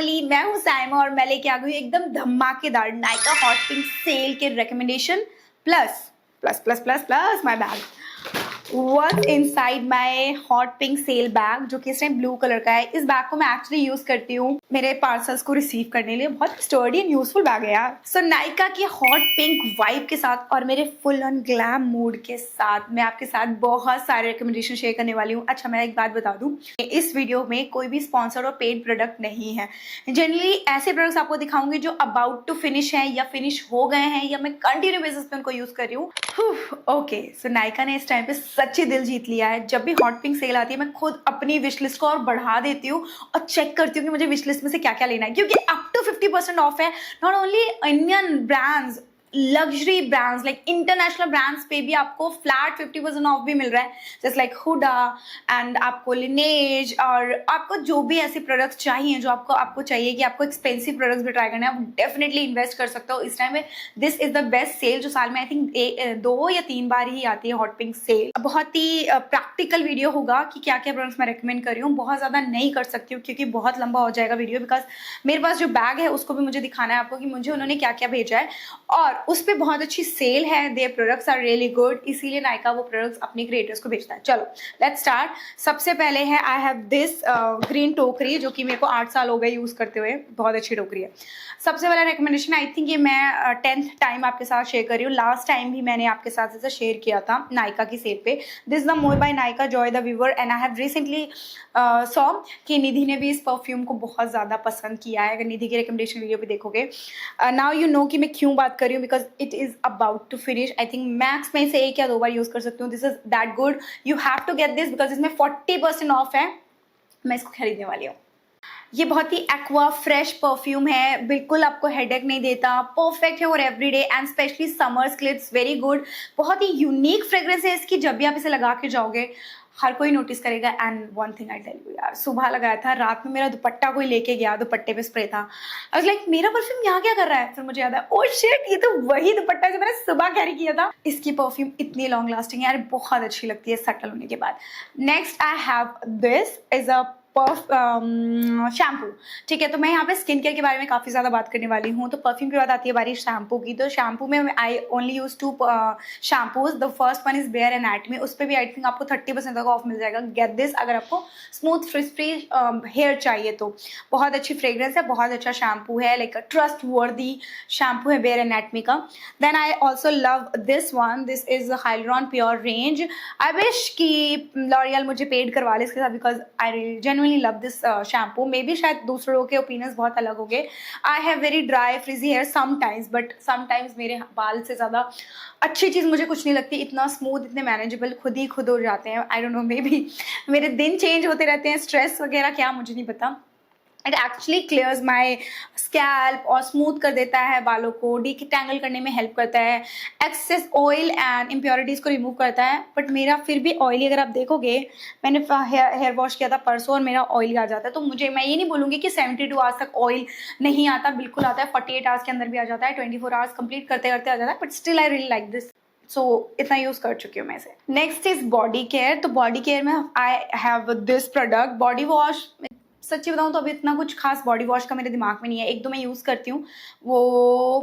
Family, मैं हूँ साइमा और मैं लेके आ गई एकदम धमाकेदार नायका हॉट पिंक सेल के recommendation plus plus plus plus plus my bag. What's inside my hot pink sale bag जो कि इस टाइम ब्लू कलर का है। इस बैग को मैं एक्चुअली यूज करती हूँ मेरे पार्सल्स को रिसीव करने के लिए। बहुत स्टर्डी एंड यूजफुल बैग है यार। सो नायका की हॉट पिंक वाइब के साथ और मेरे फुल ऑन ग्लैम मूड के साथ मैं आपके साथ बहुत सारे रिकमेंडेशन शेयर करने वाली हूँ। अच्छा, मैं एक बात बता दूँ, इस वीडियो में कोई भी स्पॉन्सर और पेड प्रोडक्ट नहीं है। जनरली ऐसे प्रोडक्ट्स आपको दिखाऊंगी जो अबाउट टू फिनिश है या फिनिश हो गए हैं या मैं कंटिन्यू बेसिस पे उनको यूज कर रही हूँ। ओके, सो नायका ने इस टाइम पे सच्ची दिल जीत लिया है। जब भी हॉट पिंक सेल आती है मैं खुद अपनी विश लिस्ट को और बढ़ा देती हूँ और चेक करती हूँ कि मुझे विश लिस्ट में से क्या क्या लेना है, क्योंकि अप टू 50% ऑफ है। Not only Indian brands, luxury brands like international brands पे भी आपको फ्लैट 50% ऑफ भी मिल रहा है, जैसे लाइक हुडा एंड आपको लिनेज। और आपको जो भी ऐसे प्रोडक्ट्स चाहिए जो आपको चाहिए कि आपको एक्सपेंसिव प्रोडक्ट्स भी ट्राई करना है, आप डेफिनेटली इन्वेस्ट कर सकते हो इस टाइम में। This is the best sale जो साल में आई थिंक 2 या 3 बार ही आती है, हॉट पिंक सेल। बहुत ही प्रैक्टिकल वीडियो होगा कि क्या क्या प्रोडक्ट्स मैं रिकमेंड कर रही हूँ। बहुत ज्यादा नहीं कर सकती हूँ क्योंकि बहुत लंबा हो जाएगा वीडियो, बिकॉज मेरे पास जो बैग है उसको भी मुझे दिखाना है आपको कि मुझे उन्होंने क्या क्या भेजा है और उस पर बहुत अच्छी सेल है। Their products are really good, इसीलिए नायका वो प्रोडक्ट्स अपने क्रिएटर्स को भेजता है। चलो लेट्स स्टार्ट। सबसे पहले है आई हैव दिस ग्रीन टोकरी जो कि मेरे को 8 साल हो गए यूज करते हुए। बहुत अच्छी टोकरी है। सबसे पहला रिकमेंडेशन, आई थिंक ये मैं 10th टाइम आपके साथ शेयर कर रही हूँ। लास्ट टाइम भी मैंने आपके साथ इसे शेयर किया था नायका की सेल पे। This the more by Nykaa joy the weaver and I have recently saw कि निधि ने भी इस परफ्यूम को बहुत ज़्यादा पसंद किया है। अगर निधि की रिकमेंडेशन वीडियो पे देखोगे, नाउ यू नो कि मैं क्यों बात कर रही हूँ, because it is about to finish. I think max में से 1 या 2 बार यूज कर सकती हूँ। This is that good, you have to get this because इसमें 40% ऑफ है। मैं इसको खरीदने वाली हूँ। ये बहुत ही एक्वा फ्रेश परफ्यूम है, बिल्कुल आपको हेडेक नहीं देता, परफेक्ट है और एवरीडे एंड स्पेशली समर्स के लिए इट्स वेरी गुड। बहुत ही यूनिक फ्रेग्रेंस है इसकी। जब भी आप इसे लगा के जाओगे हर कोई नोटिस करेगा। And one thing I tell you यार, सुबह लगाया था, रात में मेरा दुपट्टा कोई लेके गया, दुपट्टे पे स्प्रे था। आई वाज लाइक मेरा परफ्यूम यहाँ क्या कर रहा है? फिर मुझे याद है, ओह शिट, ये तो वही दुपट्टा जो मैंने सुबह कैरी किया था। इसकी परफ्यूम इतनी लॉन्ग लास्टिंग है यार, बहुत अच्छी लगती है सटल होने के बाद। Next I have this is a shampoo. ठीक है, तो मैं यहाँ पे स्किन केयर के बारे में काफ़ी ज़्यादा बात करने वाली हूँ। तो परफ्यूम की बात आती है बारी शैम्पू की। तो शैम्पू में I only use 2 shampoos. The first one is bare anatomy. उस पर भी आई थिंक आपको 30% तक ऑफ मिल जाएगा। गेट दिस अगर आपको स्मूथ फ्री हेयर चाहिए तो। बहुत अच्छी फ्रेग्रेंस है, बहुत अच्छा शैम्पू है, लाइक ट्रस्ट वर्दी शैम्पू है बेयर एनाटॉमी का। Then I also love this one. This is hyaluron pure range. I wish कि लॉरियल मुझे पेड करवा ले इसके साथ, because I genuinely love this shampoo. Maybe शायद दूसरे लोगों के ओपिनियंस बहुत अलग हो गए। I have very dry frizzy hair sometimes, but sometimes मेरे बाल से ज़्यादा अच्छी चीज़ मुझे कुछ नहीं लगती। इतना स्मूथ, इतने मैनेजेबल खुद हो जाते हैं। I don't know, maybe मेरे दिन चेंज होते रहते हैं, स्ट्रेस वगैरह क्या मुझे नहीं पता। It actually clears my scalp और स्मूथ कर देता है बालों को, डिटैंगल करने में हेल्प करता है, एक्सेस ऑयल एंड इम्प्योरिटीज़ को रिमूव करता है। बट मेरा फिर भी ऑयली, अगर आप देखोगे मैंने हेयर वॉश किया था परसों और मेरा ऑयली आ जाता है। तो मैं ये नहीं बोलूँगी कि 72 आवर्स तक ऑयल नहीं आता, बिल्कुल आता है। 48 आवर्स के अंदर भी आ जाता है, 24 आवर्स कंप्लीट करते करते आ जाता है। But still I really like this, so इतना यूज कर चुकी हूँ मैं इसे। Next is body care. तो बॉडी केयर में I have this product body wash. सच्ची बताऊँ तो अभी इतना कुछ खास बॉडी वॉश का मेरे दिमाग में नहीं है। 1-2 मैं यूज़ करती हूँ, वो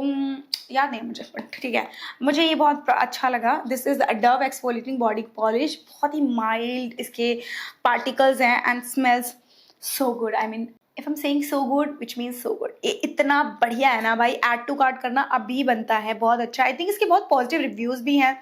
याद नहीं मुझे, बट ठीक है, मुझे ये बहुत अच्छा लगा। This is Dove exfoliating body polish. बहुत ही माइल्ड इसके पार्टिकल्स हैं and smells so good. I mean if I am saying so good which means so good. ये इतना बढ़िया है ना भाई, ऐड टू कार्ट करना अभी बनता है। बहुत अच्छा, आई थिंक इसके बहुत पॉजिटिव रिव्यूज़ भी हैं।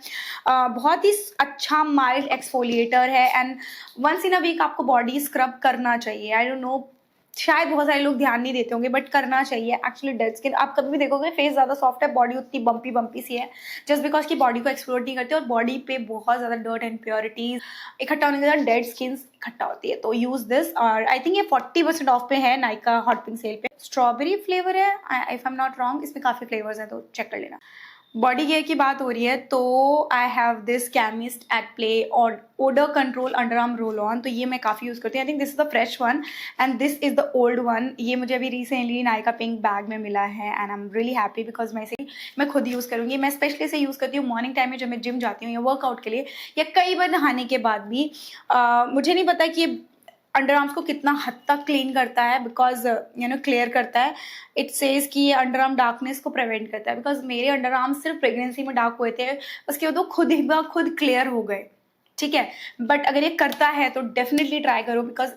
बहुत ही अच्छा माइल्ड एक्सफोलिएटर है and once in a week आपको बॉडी स्क्रब करना चाहिए। आई डोंट नो, शायद बहुत सारे लोग ध्यान नहीं देते होंगे, बट करना चाहिए एक्चुअली। डेड स्किन आप कभी भी देखोगे, फेस ज़्यादा सॉफ्ट है, बॉडी उतनी बम्पी सी है, जस्ट बिकॉज की बॉडी को एक्सप्लोर नहीं करते और बॉडी पे बहुत ज़्यादा डर्ट एंड प्योरिटीज इकट्ठा होने के बाद डेड स्किन इकट्ठा होती है। तो यूज दिस। और आई थिंक ये 40% ऑफ पे है नायका हॉट पिंक सेल पे। स्ट्रॉबेरी फ्लेवर है if I am not wrong. इसमें काफ़ी फ्लेवर्स हैं, तो चेक कर लेना। बॉडी केयर की बात हो रही है तो I have this chemist at play और odour control under arm roll on. तो ये मैं काफ़ी यूज़ करती हूँ। I think this is the fresh one and this is the old one. ये मुझे अभी रिसेंटली नायका पिंक बैग में मिला है and I am really happy because मैं खुद यूज़ करूँगी। मैं स्पेशली इसे यूज़ करती हूँ मॉर्निंग टाइम में जब मैं जिम जाती हूँ या वर्कआउट के लिए, या कई बार नहाने के बाद भी। मुझे नहीं पता कि अंडर आर्म्स को कितना हद तक क्लीन करता है, बिकॉज क्लियर करता है। इट सेज कि ये अंडर आर्म डार्कनेस को प्रिवेंट करता है, बिकॉज मेरे अंडर आर्म्स सिर्फ प्रेगनेंसी में डार्क हुए थे, उसके बाद वो खुद ही खुद क्लियर हो गए, ठीक है। बट अगर ये करता है तो डेफिनेटली ट्राई करो, because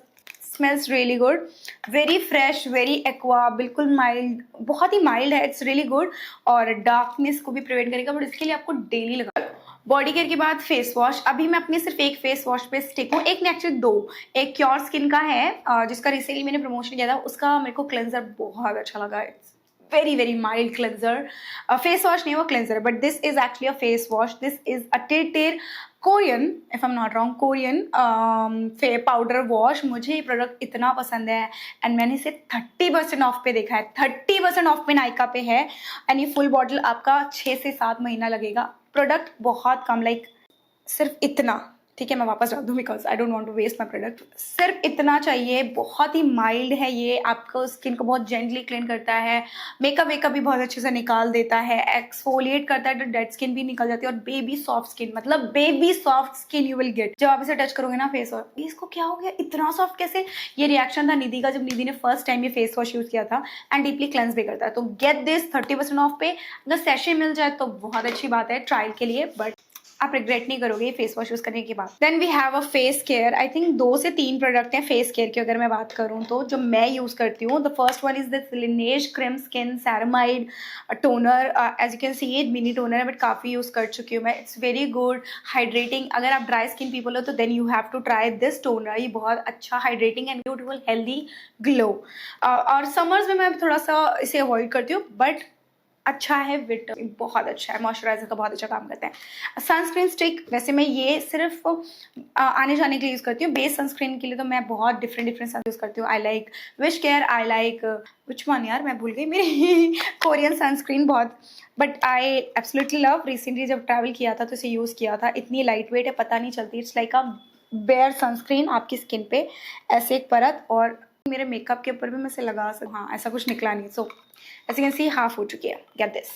smells really good, very fresh, very aqua, बिल्कुल माइल्ड, बहुत ही माइल्ड है, इट्स रियली गुड, और डार्कनेस को भी प्रिवेंट करेगा, बट इसके लिए आपको डेली लगा। बॉडी केयर के बाद फेस वॉश। अभी मैं अपनी सिर्फ एक फेस वॉश पे स्टिक हूँ, एक नहीं एक्चुअली दो। एक क्योर स्किन का है जिसका रिसेंटली मैंने प्रमोशन किया था, उसका मेरे को क्लेंजर बहुत अच्छा लगा। It's very very mild cleanser, face wash नहीं वो cleanser, but this is actually a face wash. This is a टेर Korean, if I am not wrong, Korean powder wash. मुझे ये प्रोडक्ट इतना पसंद है एंड मैंने इसे 30% ऑफ पे देखा है, 30% ऑफ पे नायका पे है, एंड ये फुल बॉटल आपका 6 से 7 महीना लगेगा। प्रोडक्ट बहुत कम, लाइक सिर्फ इतना, ठीक है, मैं वापस डाल दूँ because I don't want to waste my product. सिर्फ इतना चाहिए, बहुत ही माइल्ड है ये, आपको स्किन को बहुत जेंटली क्लीन करता है, मेकअप वेकअप भी बहुत अच्छे से निकाल देता है, एक्सफोलिएट करता है, तो डेड स्किन भी निकल जाती है, और बेबी सॉफ्ट स्किन, मतलब baby soft skin you will get जब आप इसे टच करोगे ना फेस वॉश। इसको क्या हो गया, इतना सॉफ्ट कैसे? ये रिएक्शन था निधि का जब निधि ने फर्स्ट टाइम ये फेस वॉश यूज किया था, एंड डीपली क्लेंस भी करता है। तो गेट दिस 30% ऑफ पे, अगर सैशे मिल जाए तो बहुत अच्छी बात है ट्रायल के लिए, बट आप रिग्रेट नहीं करोगे ये फेस वॉश यूज करने के बाद। Then we have a face care. I think 2 से 3 प्रोडक्ट हैं फेस केयर की, अगर मैं बात करूँ तो, जो मैं यूज करती हूँ। The first one is the lineage cream skin ceramide toner. As you can see it mini toner है, बट काफी यूज कर चुकी हूँ मैं। It's very good hydrating. अगर आप ड्राई स्किन पीपल हो तो then you have to try this toner. ये बहुत अच्छा hydrating and beautiful healthy glow. और समर्स में मैं थोड़ा सा इसे अवॉइड करती हूँ, बट अच्छा है, विट बहुत अच्छा है, मॉइस्चराइजर का बहुत अच्छा काम करता है। सनस्क्रीन स्टिक, वैसे मैं ये सिर्फ आने जाने के लिए यूज़ करती हूँ। बेस सनस्क्रीन के लिए तो मैं बहुत डिफरेंट यूज़ करती हूँ। I like wish care, I like which one यार, मैं भूल गई मेरी कोरियन सनस्क्रीन बहुत, but I absolutely love. Recently जब ट्रैवल किया था तो इसे यूज़ किया था, इतनी लाइट वेट है, पता नहीं चलती। It's like a bare sunscreen आपकी स्किन पे, ऐसे एक परत, और मेरे मेकअप के ऊपर भी मैं इसे लगा सकती हूँ। हाँ, ऐसा कुछ निकला नहीं। So as you can see half हो चुकी है। Get this.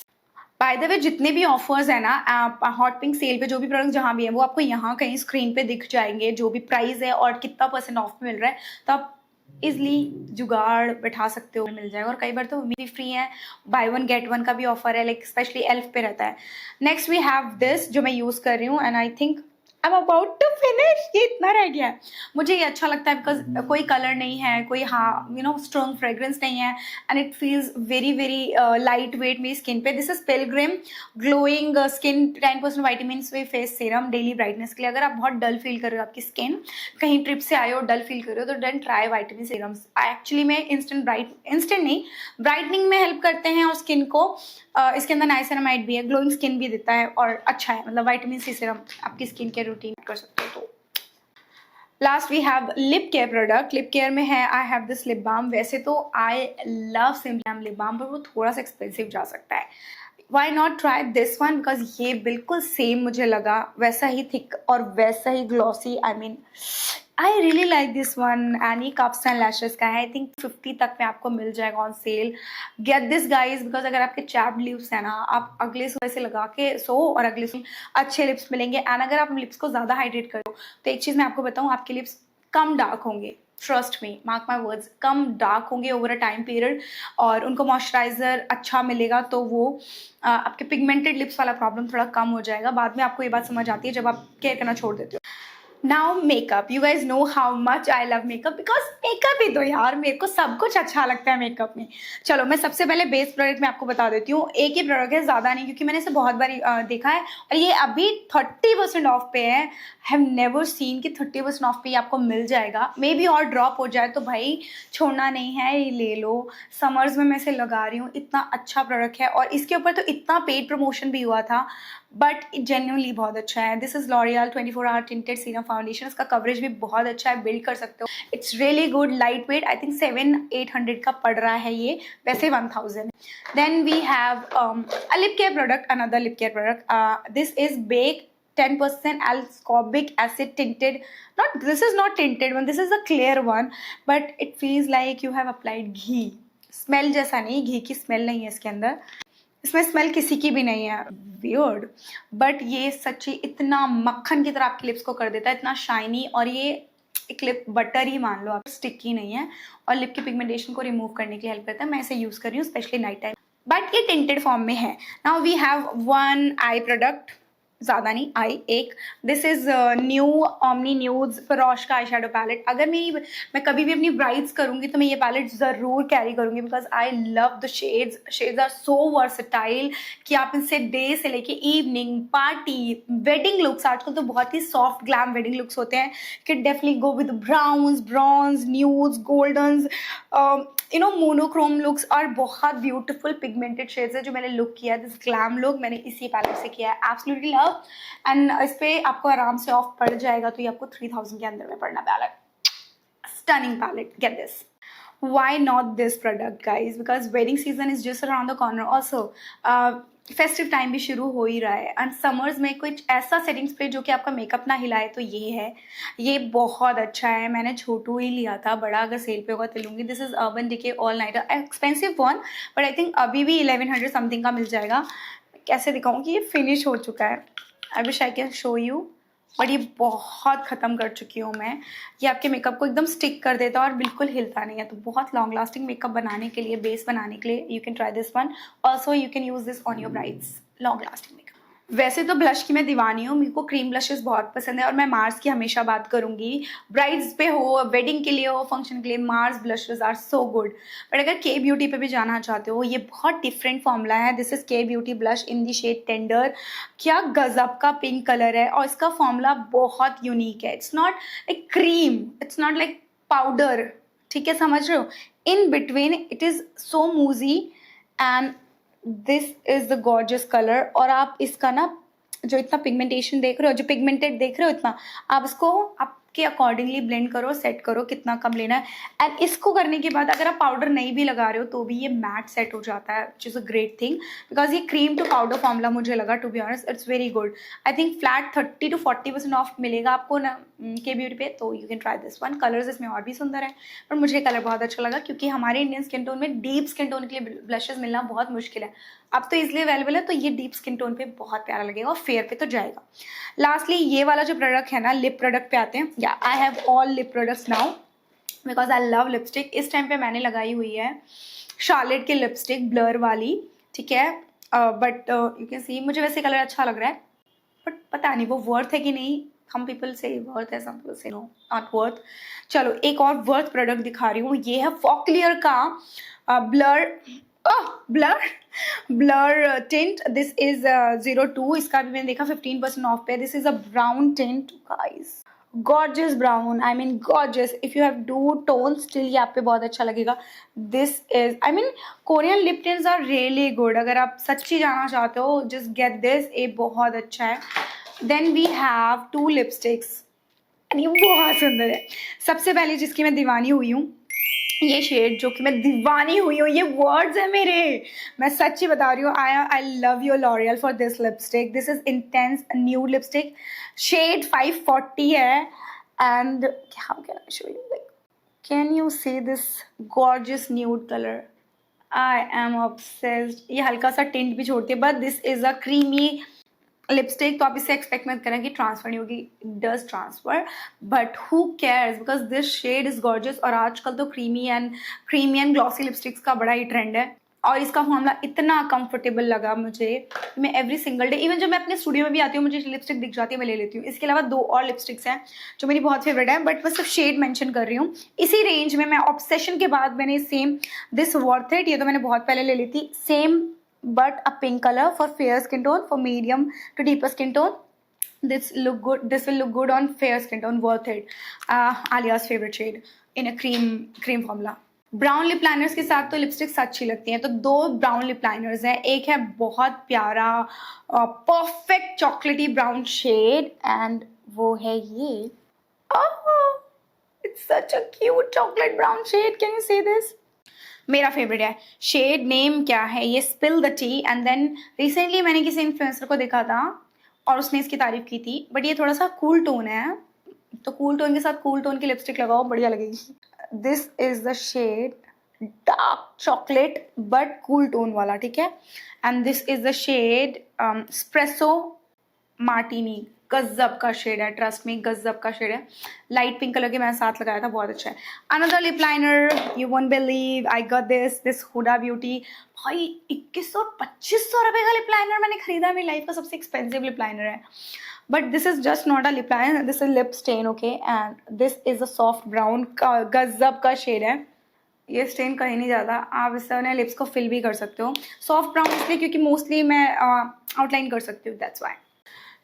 By the way, जितने भी ऑफर्स है ना हॉट पिंक सेल पे, जो भी प्रोडक्ट जहाँ भी है, वो आपको यहाँ कहीं स्क्रीन पे दिख जाएंगे, जो भी प्राइस है और कितना % ऑफ मिल रहा है, तो आप इजली जुगाड़ बैठा सकते हो, मिल जाएगा। और कई बार तो भी फ्री है, बाय 1 गेट 1 का भी ऑफर है, लाइक स्पेशली एल्फ पे रहता है। नेक्स्ट वी हैव दिस, जो मैं यूज कर रही हूँ, and I think I am about to finish. ये इतना रह गया है। मुझे ये अच्छा लगता है बिकॉज कोई कलर नहीं है, कोई स्ट्रॉन्ग फ्रेग्रेंस नहीं है, and it feels very very light weight मेरी स्किन पे। This is Pilgrim glowing skin 10% vitamin face serum daily brightness के लिए। अगर आप बहुत डल फील कर रहे हो, आपकी स्किन कहीं ट्रिप से आए हो, डल फील कर रहे हो, तो then try vitamin serums. Actually में इंस्टेंट नहीं, ब्राइटनिंग में हेल्प करते हैं, और स्किन को इसके अंदर नाइसिनामाइड भी है, ग्लोइंग स्किन भी देता है, और अच्छा है, मतलब विटामिन सी सीरम आपकी स्किन केयर रूटीन कर सकते हो। तो last we have lip care product. Lip care में है I have this lip balm. वैसे तो I love simple lip balm, पर वो थोड़ा सा एक्सपेंसिव जा सकता है। Why not try this one, because ये बिल्कुल सेम मुझे लगा, वैसा ही थिक और वैसा ही glossy. I mean I really like this one, and ये कप्स एंड लैशेस का है। आई थिंक 50 तक में आपको मिल जाएगा on sale. Get this guys, because अगर आपके चैप्ड लिप्स है ना, आप अगले सुबह से लगा के सो, और अगले सुबह अच्छे लिप्स मिलेंगे। एंड अगर आप लिप्स को ज़्यादा हाइड्रेट करो, तो एक चीज़ मैं आपको बताऊँ, आपके लिप्स कम डार्क होंगे। Trust me, mark my words, come dark होंगे ओवर अ टाइम पीरियड, और उनको मॉइस्चराइजर अच्छा मिलेगा, तो वो आपके पिगमेंटेड लिप्स वाला प्रॉब्लम थोड़ा कम हो जाएगा। बाद में आपको ये बात समझ आती है जब आप केयर करना छोड़ देते हो। Now makeup, you guys know how much I love makeup, because makeup ही तो यार, मेरे को सब कुछ अच्छा लगता है मेकअप में। चलो मैं सबसे पहले बेस प्रोडक्ट में आपको बता देती हूँ। एक ही प्रोडक्ट है, ज़्यादा नहीं, क्योंकि मैंने इसे बहुत बार देखा है, और ये अभी 30% ऑफ पे है। हैव नेवर सीन कि 30% ऑफ पे आपको मिल जाएगा। मे बी और ड्रॉप हो जाए तो भाई छोड़ना नहीं है, ये ले लो। समर्स में मैं इसे लगा रही हूँ, इतना अच्छा प्रोडक्ट है, और इसके ऊपर तो इतना पेड प्रमोशन भी हुआ था, बट जेन्युइनली बहुत अच्छा है। This is L'Oreal 24 hour tinted serum foundation. इसका कवरेज भी बहुत अच्छा है, बिल्ड कर सकते हो। It's really good, light weight. I think 700-800 का पड़ रहा है ये, वैसे 1000। Then we have a lip care product, another lip care product. This is bake 10% ascorbic acid tinted. Not, this is not tinted one, this is a clear one, but it feels like you have applied ghee. Smell जैसा नहीं, घी की smell नहीं है इसके अंदर, इसमें smell किसी की भी नहीं है, वियर्ड, बट ये सच्ची इतना मक्खन की तरह आपके लिप्स को कर देता है, इतना शाइनी, और ये एक लिप बटर ही मान लो आप, स्टिकी नहीं है और लिप की पिगमेंटेशन को रिमूव करने के लिए हेल्प करता है। मैं इसे यूज़ कर रही हूँ स्पेशली नाइट टाइम, बट ये टिंटेड फॉर्म में है। Now we have one eye product, ज़्यादा नहीं, आई एक, this is new omni nudes फरोश का आई शेडो पैलेट। अगर मैं कभी भी अपनी ब्राइड्स करूँगी तो मैं ये पैलेट ज़रूर कैरी करूँगी because I love the shades are so versatile कि आप इनसे डे से लेके इवनिंग, पार्टी, वेडिंग लुक्स, आजकल तो बहुत ही सॉफ्ट ग्लैम वेडिंग लुक्स होते हैं कि definitely go with browns, bronze, nudes, goldens, monochrome looks और बहुत ब्यूटीफुल पिगमेंटेड शेड्स है जो मैंने लुक किया है। दिस ग्लैम लुक मैंने इसी पैलेट से किया है, एब्सोल्युटली लव। एंड इस पे आपको आराम से ऑफ पड़ जाएगा, तो ये आपको 3000 के अंदर में पड़ना palette. Stunning palette, get this. Why not this product guys? Because wedding season is just around the corner. Also festive time भी शुरू हो ही रहा है एंड समर्स में कुछ ऐसा सेटिंग स्प्रे जो कि आपका मेकअप ना हिलाए तो ये है। ये बहुत अच्छा है, मैंने छोटू ही लिया था, बड़ा अगर सेल पे होगा तो लूँगी। This is urban decay all nighter, expensive one but I think अभी भी 1100 समथिंग का मिल जाएगा। कैसे दिखाऊँ कि ये फिनिश हो चुका है, I wish I can show you, but ये बहुत ख़त्म कर चुकी हूँ मैं। ये आपके मेकअप को एकदम स्टिक कर देता है और बिल्कुल हिलता नहीं है, तो बहुत लॉन्ग लास्टिंग मेकअप बनाने के लिए, बेस बनाने के लिए you can try this one. Also you can use this on your brides, long lasting makeup. वैसे तो ब्लश की मैं दीवानी हूँ, मेरे को क्रीम ब्लशेस बहुत पसंद है और मैं मार्स की हमेशा बात करूँगी। ब्राइड्स पे हो, वेडिंग के लिए हो, फंक्शन के लिए, Mars blushes are so good. But अगर के ब्यूटी पे भी जाना चाहते हो, ये बहुत डिफरेंट फॉर्मूला है। This is K beauty blush in the shade tender. क्या गजब का पिंक कलर है और इसका फॉर्मूला बहुत यूनिक है। It's not like cream, it's not like powder, ठीक है, समझ रहे हो? In between it is so moosey and this is the gorgeous colour. और आप इसका ना जो इतना पिगमेंटेशन देख रहे हो, जो पिगमेंटेड देख रहे हो इतना, आप इसको आपके अकॉर्डिंगली ब्लेंड करो, सेट करो कितना कम लेना है। एंड इसको करने के बाद अगर आप पाउडर नहीं भी लगा रहे हो तो भी ये मैट सेट हो जाता है, which is a great thing because ये क्रीम टू पाउडर फॉर्मूला मुझे लगा, to be honest it's very good. I think flat 30 to 40% off मिलेगा आपको ना के ब्यूटी पे, तो you can try this one. Colours इसमें और भी सुंदर है पर मुझे कलर बहुत अच्छा लगा क्योंकि हमारे इंडियन स्किन टोन में डीप स्किन टोन के लिए ब्लशेस मिलना बहुत मुश्किल है। अब तो इजिली अवेलेबल है, तो ये डीप स्किन टोन पे बहुत प्यारा लगेगा और फेयर पे तो जाएगा। लास्टली ये वाला जो प्रोडक्ट है ना, लिप प्रोडक्ट पे आते हैं। या I have all lip products now because I love lipstick. इस टाइम पे मैंने लगाई हुई है शार्लेट की लिपस्टिक, ब्लर वाली, ठीक है, बट यू कैन सी मुझे वैसे कलर अच्छा लग रहा है बट पता नहीं वो वर्थ है कि नहीं। सम पीपल से वर्थ है, सम पीपल से नो नॉट वर्थ। चलो एक और वर्थ प्रोडक्ट दिखा रही हूँ। ये है फॉकलियर का ब्लर टिंट। दिस इज 02, इसका भी मैंने देखा 15% ऑफ पे। This is a brown tint guys, gorgeous brown, I mean gorgeous. If you have dew tone still ये आप पे बहुत अच्छा लगेगा। This is, I mean Korean lip tints are really good. अगर आप सच्ची जाना चाहते हो जस्ट गेट दिस, ये बहुत अच्छा है। देन वी हैव 2 लिपस्टिक्स, ये बहुत सुंदर है। सबसे पहले जिसकी मैं दीवानी हुई हूँ, ये शेड जो कि मैं दीवानी हुई हूँ, ये वर्ड्स है मेरे, मैं सच्ची बता रही हूँ। I love your L'Oreal for this lipstick. This is intense nude lipstick, shade 540 है and how can I show you, like can you see this gorgeous nude colour? I am obsessed. ये हल्का सा टिंट भी छोड़ती है but this is a creamy lipstick, तो आप इससे एक्सपेक्ट मत करें कि ट्रांसफर नहीं होगी, it does transfer but who cares because this shade is gorgeous. और आजकल तो क्रीमी एंड ग्लॉसी लिपस्टिक्स का बड़ा ही ट्रेंड है और इसका फॉर्मूला इतना कंफर्टेबल लगा मुझे। मैं एवरी सिंगल डे, इवन जब मैं अपने स्टूडियो में भी आती हूँ, मुझे लिपस्टिक दिख जाती है, मैं ले लेती हूँ। इसके अलावा 2 और लिपस्टिक्स हैं जो मेरी बहुत फेवरेट है बट मैं सिर्फ शेड मेंशन कर रही हूँ। इसी रेंज में मैं ऑब्सेशन के बाद मैंने सेम दिस वर्थ इट, ये तो मैंने बहुत पहले ले ली थी, same but a pink color for fair skin tone, for medium to deeper skin tone. This will look good on fair skin tone, worth it. Alia's favorite shade in a cream formula. Brown lip liners के साथ तो lipsticks अच्छी लगती हैं, तो 2 brown lip liners हैं। एक है बहुत प्यारा परफेक्ट चॉकलेटी ब्राउन शेड एंड वो है ये, it's such a cute chocolate brown shade, can you see this? मेरा फेवरेट है। शेड नेम क्या है? ये spill the tea. And then recently मैंने किसी इन्फ्लुएंसर को देखा था और उसने इसकी तारीफ की थी बट ये थोड़ा सा कूल टोन है, तो कूल टोन के साथ कूल टोन की लिपस्टिक लगाओ, बढ़िया लगेगी। This is the shade dark chocolate but cool tone वाला, ठीक है। And this is the shade espresso martini, गजब का शेड है, ट्रस्ट मी गजब का शेड है। लाइट पिंक कलर के मैंने साथ लगाया था, बहुत अच्छा है। Another lip liner, you won't believe I got this Huda Beauty. भाई 2100-2500 रुपये का लिप लाइनर मैंने खरीदा, मेरी लाइफ का सबसे एक्सपेंसिव लिप लाइनर है। But this is just not a lip liner, this is lip stain, okay, and this is a soft brown, गजब का शेड है। ये स्टेन कहीं नहीं जाता, आप इससे अपने लिप्स को फिल भी कर सकते हो। सॉफ्ट ब्राउन इसलिए क्योंकि मोस्टली मैं आउटलाइन कर सकती हूँ, दैट्स वाई।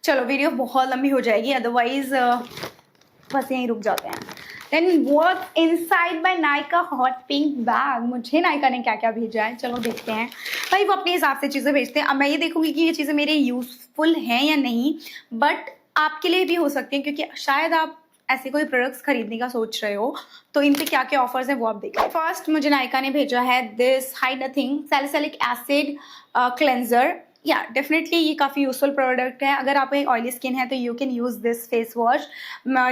चलो वीडियो बहुत लंबी हो जाएगी, अदरवाइज बस यहीं रुक जाते हैं। Then what inside my Nykaa hot pink bag, मुझे नायका ने क्या क्या भेजा है, चलो देखते हैं। भाई वो अपने हिसाब से चीज़ें भेजते हैं, अब मैं ये देखूंगी कि ये चीज़ें मेरे यूजफुल हैं या नहीं, बट आपके लिए भी हो सकती हैं, क्योंकि शायद आप ऐसे कोई प्रोडक्ट्स खरीदने का सोच रहे हो, तो इन पे क्या क्या ऑफर्स हैं वो आप देखिए। फर्स्ट मुझे नायका ने भेजा है this hide nothing salicylic acid cleanser. या डेफिनेटली ये काफ़ी यूजफुल प्रोडक्ट है, अगर आप एक ऑयली स्किन है तो you can use this face wash.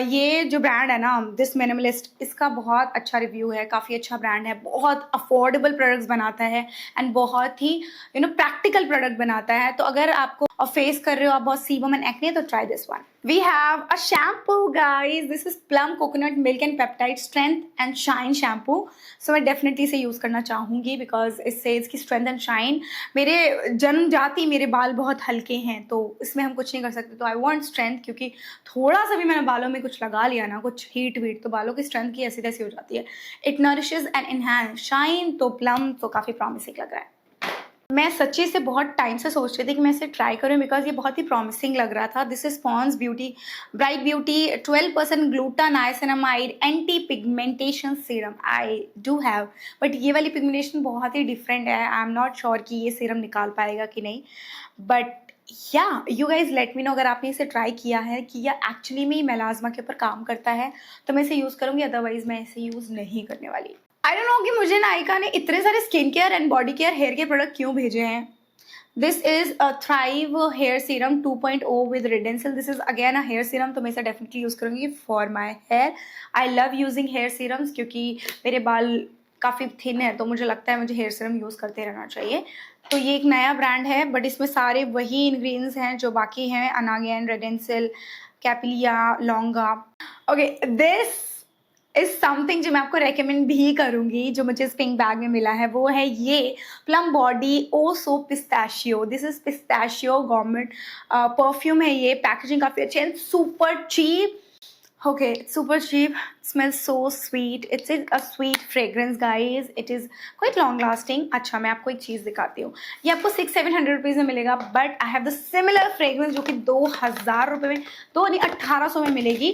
ये जो ब्रांड है ना दिस मिनिमलिस्ट, इसका बहुत अच्छा रिव्यू है, काफ़ी अच्छा ब्रांड है, बहुत अफोर्डेबल प्रोडक्ट्स बनाता है एंड बहुत ही प्रैक्टिकल प्रोडक्ट बनाता है। तो अगर आपको फेस कर रहे हो आप बहुत सीबम एंड एक्ने, तो try this one. We have a shampoo guys, this is plum coconut milk and peptide strength and shine shampoo. So मैं डेफिनेटली इसे यूज़ करना चाहूँगी बिकॉज इससे इसकी स्ट्रेंथ एंड शाइन, मेरे जन्म जाति मेरे बाल बहुत हल्के हैं तो इसमें हम कुछ नहीं कर सकते, तो आई वॉन्ट स्ट्रेंथ, क्योंकि थोड़ा सा भी मैंने बालों में कुछ लगा लिया ना, कुछ हीट वीट, तो बालों की स्ट्रेंथ की ऐसी तैसी हो जाती है। It nourishes and enhance shine, तो प्लम तो काफ़ी प्रॉमिसिंग लग रहा है। मैं सच्ची से बहुत टाइम से सोच रही थी कि मैं इसे ट्राई करूं बिकॉज ये बहुत ही प्रॉमिसिंग लग रहा था। This is Pond's beauty bright beauty 12% gluta niacinamide anti pigmentation serum I do have, but ये वाली पिगमेंटेशन बहुत ही डिफरेंट है। आई एम नॉट श्योर कि ये सीरम निकाल पाएगा कि नहीं, बट या you guys let me know अगर आपने इसे ट्राई किया है कि यह एक्चुअली में मेलाज्मा के ऊपर काम करता है, तो मैं इसे यूज़ करूँगी, अदरवाइज मैं इसे यूज़ नहीं करने वाली। आई डोंट नो कि मुझे नायका ने इतने सारे skin care and body care hair के प्रोडक्ट क्यों भेजे हैं। This is a thrive hair serum 2.0 with redensyl. This is again a hair serum, तो मैं इसे डेफिनेटली यूज़ करूँगी for my hair. I love using hair serums क्योंकि मेरे बाल काफ़ी थिन है, तो मुझे लगता है मुझे हेयर सीरम यूज़ करते रहना चाहिए। तो ये एक नया ब्रांड है, बट इसमें सारे वही इंग्रेडिएंट्स हैं जो बाकी हैं, अनागेन, रेडेंसिल, कैपिलिया, लॉन्गा। ओके, दिस इज समथिंग जो मैं आपको रेकमेंड भी करूंगी, जो मुझे इस पिंक बैग में मिला है, वो है ये Plum body oh so pistachio. This is pistachio gourmand perfume है, ये पैकेजिंग काफ़ी अच्छी है, super cheap. Okay, it's super cheap, smells so sweet. It's a sweet fragrance guys. It is quite long lasting. अच्छा, मैं आपको एक चीज़ दिखाती हूँ, ये आपको 600-700 रुपीज़ में मिलेगा, but I have the similar fragrance जो कि 2000 रुपये में, 1800 में मिलेगी,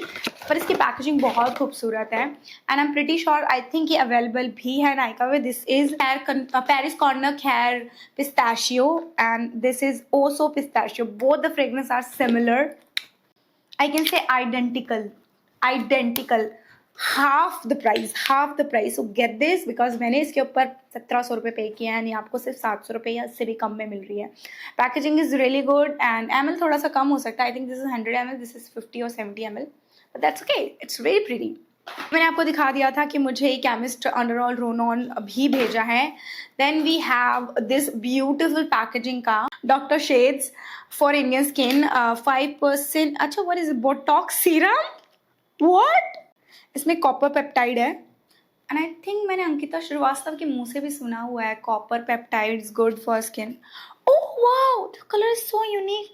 पर इसकी पैकेजिंग बहुत खूबसूरत है and I am pretty sure I think ये अवेलेबल भी है नायका में। This is Paris Corner hair pistachio and this is oh so pistachio, both the fragrance are similar, I can say identical, half the price, so get this because मैंने इसके ऊपर 1700 रुपये पे किया है, आपको सिर्फ 700 रुपये या इससे भी कम में मिल रही है। Packaging is really good and ml थोड़ा सा कम हो सकता है, आई think this is 100 ml, this is 50 और 70 ml, but that's okay, it's very pretty. मैंने आपको दिखा दिया था कि मुझे केमिस्ट अंडरऑल रोन भी भेजा है। Then we have this beautiful packaging का doctor shades for Indian skin 5%, अच्छा what is botox serum, what, इसमें कॉपर पेप्टाइड है एंड आई थिंक मैंने अंकिता श्रीवास्तव के मुंह से भी सुना हुआ है copper peptides good for skin. Oh wow, the colour is so unique,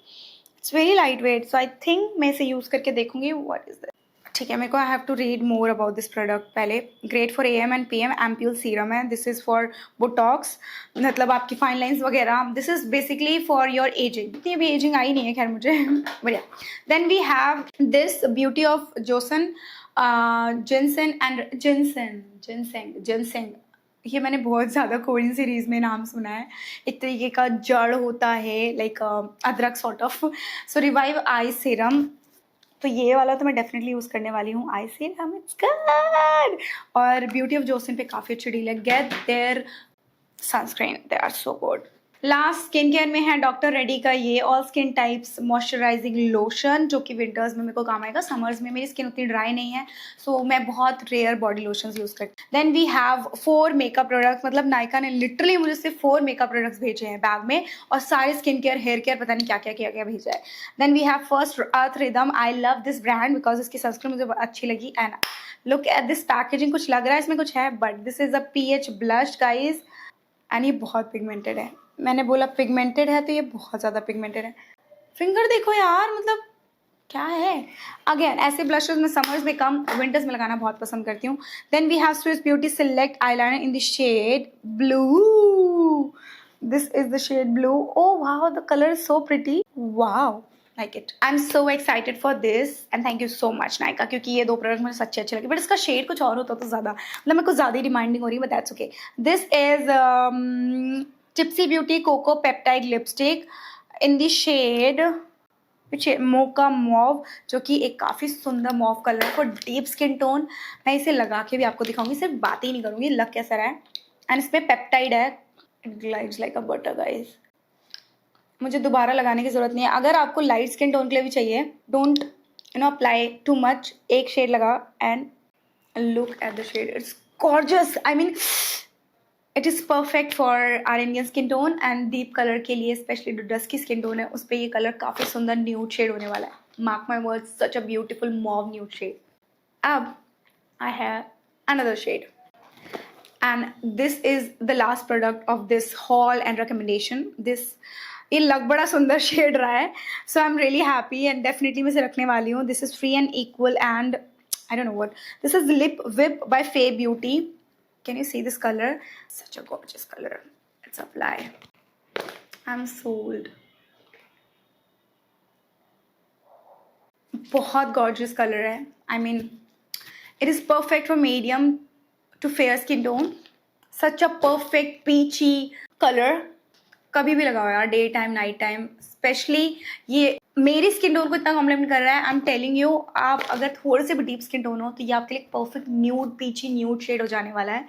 it's very light weight, so I think मैं इसे यूज़ करके देखूंगी व्हाट इज दिस। ठीक है, मेरे को I have to read more about this product पहले। Great for AM and PM, ampoule serum है, दिस इज़ फॉर बोटॉक्स, मतलब आपकी फाइन लाइन्स वगैरह, this is basically for your ageing, इतनी भी एजिंग आई नहीं है खैर मुझे, बढ़िया। Then we have this beauty of joseon ginseng and ginseng, ये मैंने बहुत ज़्यादा कोरियन सीरीज़ में नाम सुना है, एक तरीके का जड़ होता है लाइक अदरक sort of. So revive I serum, तो ये वाला तो मैं डेफिनेटली यूज़ करने वाली हूँ, आई सीरम इट्स गुड। और ब्यूटी ऑफ जोसन पे काफ़ी अच्छी डील है, get their sunscreen, they are so good. Last skin care में है डॉक्टर रेडी का ये all skin types moisturising lotion, जो कि विंटर्स में मेरे को काम आएगा। समर्स में मेरी स्किन उतनी ड्राई नहीं है, सो मैं बहुत रेयर बॉडी लोशंस यूज़ करती हूँ। Then we have 4 makeup products, मतलब नायका ने लिटरली मुझे सिर्फ 4 मेकअप प्रोडक्ट्स भेजे हैं बैग में, और सारे स्किन केयर, हेयर केयर, पता नहीं क्या क्या क्या क्या भेजा है। Then we have first Earth Rhythm. I love this brand because इसकी सनस्क्रीन मुझे अच्छी लगी। And look at this packaging, कुछ लग रहा है इसमें कुछ है, but this is a pH blush guys, एंड ये बहुत पिगमेंटेड है। मैंने बोला पिगमेंटेड है तो ये बहुत ज़्यादा पिगमेंटेड है। फिंगर देखो यार, मतलब क्या है। अगेन ऐसे ब्लशेस मैं समर्स में कम, विंटर्स में लगाना बहुत पसंद करती हूँ। Then we have Swiss Beauty select eyeliner in the shade blue. This is the shade blue. Oh wow, the colour is so pretty, wow, like it. I'm so excited for this and thank you so much Nykaa, क्योंकि ये 2 product मुझे सच्चे अच्छे लगे, but इसका shade कुछ और होता तो ज़्यादा, मतलब मेरे को ज़्यादा ही डिमांडिंग हो रही है, but that's okay. This is Tipsy beauty coco peptide lipstick in the shade mocha mauve, जो कि एक काफ़ी सुंदर मॉव कलर है फॉर डीप स्किन टोन। मैं इसे लगा के भी आपको दिखाऊंगी, सिर्फ बात ही नहीं करूँगी, लग कैसा रहा है। एंड इसमें पेप्टाइड है, it glides like a butter guys. मुझे दोबारा लगाने की ज़रूरत नहीं है। अगर आपको लाइट स्किन टोन के लिए भी चाहिए, डोंट अप्लाई टू मच, एक शेड लगा and look at the shade, it's gorgeous. I mean it is perfect for our Indian skin tone and deep colour के लिए, स्पेशली जो डस्की स्किन टोन है उस पर ये कलर काफ़ी सुंदर न्यूड शेड होने वाला है। Mark my words, such a beautiful mauve nude shade. अब I have another shade and this is the last product of this haul and recommendation. ये लग बड़ा सुंदर शेड रहा है, so I am really happy and definitely मैं इसे रखने वाली हूँ। This is free and equal and I don't know what, this is lip whip by fae beauty. Can you see this colour, such a gorgeous colour. Let's apply, I am sold. बहुत gorgeous colour है। I mean it is perfect for medium to fair skin tone, such a perfect peachy colour. कभी भी लगाओ यार, day time night time, specially ये मेरी skin tone को इतना कॉम्प्लीमेंट कर रहा है। आई एम टेलिंग यू, आप अगर थोड़े से भी डीप स्किन टोन हो तो ये आपके लिए परफेक्ट न्यूड पीची न्यूड शेड हो जाने वाला है।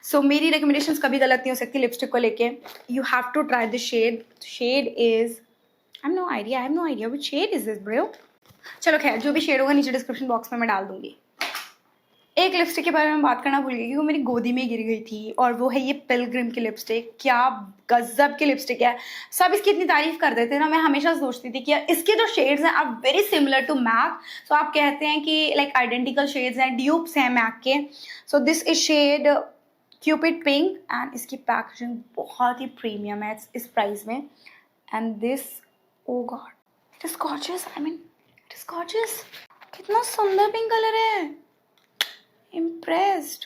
सो मेरी रिकमेंडेशंस कभी गलत नहीं हो सकती लिपस्टिक को लेके। You have to try this shade. Shade is I have no idea which shade is this bro. चलो खैर, जो भी शेड होगा नीचे डिस्क्रिप्शन बॉक्स में मैं डाल दूंगी। एक लिपस्टिक के बारे में बात करना भूल गई कि वो मेरी गोदी में गिर गई थी, और वो है ये पिलग्रिम की लिपस्टिक। क्या गजब की लिपस्टिक है, सब इसकी इतनी तारीफ कर देते हैं ना। मैं हमेशा सोचती थी कि यार इसके जो शेड्स हैं are very similar to MAC, so आप कहते हैं कि लाइक आइडेंटिकल शेड्स हैं, ड्यूप्स हैं मैक के। So this is shade cupid pink and इसकी पैकेजिंग बहुत ही प्रीमियम है इस प्राइस में। And this, oh god, it is gorgeous. I mean it is gorgeous. कितना सुंदर पिंक कलर है, impressed।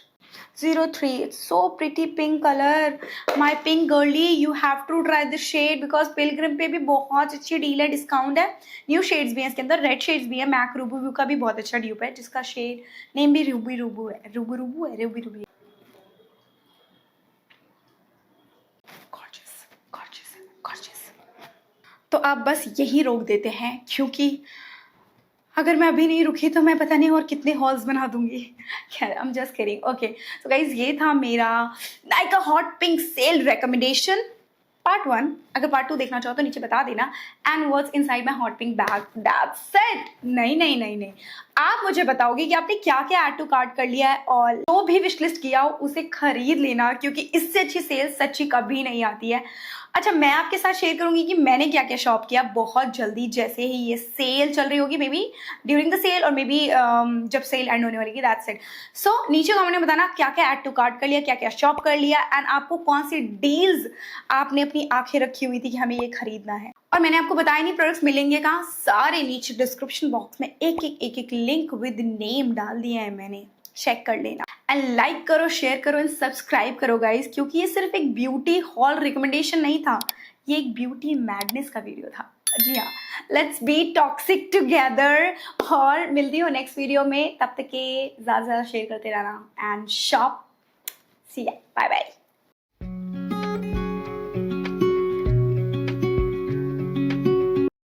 03, it's so pretty pink color, my pink girly, you have to try this shade because pilgrim पे भी बहुत अच्छी deal है, discount है। New shades भी हैं इसके अंदर, रेड शेड्स भी है। मैक रूबू का भी बहुत अच्छा ड्यूप है जिसका शेड नेम भी रूबी रूबू है, gorgeous, gorgeous, gorgeous। तो आप बस यही रोक देते हैं, क्योंकि अगर मैं अभी नहीं रुकी तो मैं पता नहीं और कितने हॉल्स बना दूंगी। खैर, I am just kidding. Okay, so guys, ये था मेरा Nykaa hot pink cell recommendation part 1। अगर पार्ट 2 देखना चाहो तो नीचे बता देना। And what's inside my hot pink bag, that's it. नहीं, आप मुझे बताओगे कि आपने क्या क्या ऐड टू कार्ट कर लिया है, और जो भी विश लिस्ट किया हो उसे खरीद लेना, क्योंकि इससे अच्छी सेल सच्ची कभी नहीं आती है। अच्छा, मैं आपके साथ शेयर करूंगी कि मैंने क्या क्या शॉप किया बहुत जल्दी, जैसे ही ये सेल चल रही होगी, maybe during the sale और मे बी जब सेल एंड होने वाली, दैट्स इट। सो नीचे कमेंट में बताना क्या क्या ऐड टू कार्ट कर लिया, क्या क्या शॉप कर लिया, एंड आपको कौन सी डील्स आपने अपनी आंखें रखी हुई थी कि हमें ये खरीदना है। और मैंने आपको बताया नहीं प्रोडक्ट्स मिलेंगे कहाँ, सारे नीचे डिस्क्रिप्शन बॉक्स में एक एक लिंक विद नेम डाल दिया है मैंने, चेक कर लेना। एंड लाइक करो, शेयर करो एंड सब्सक्राइब करो गाइज, क्योंकि ये सिर्फ एक ब्यूटी हॉल रिकमेंडेशन नहीं था, ये एक ब्यूटी मैडनेस का वीडियो था। जी हाँ, लेट्स बी टॉक्सिक टुगेदर। और मिलती हूँ नेक्स्ट वीडियो में, तब तक के ज़्यादा शेयर करते रहना एंड शॉप। सी या, बाय बाय।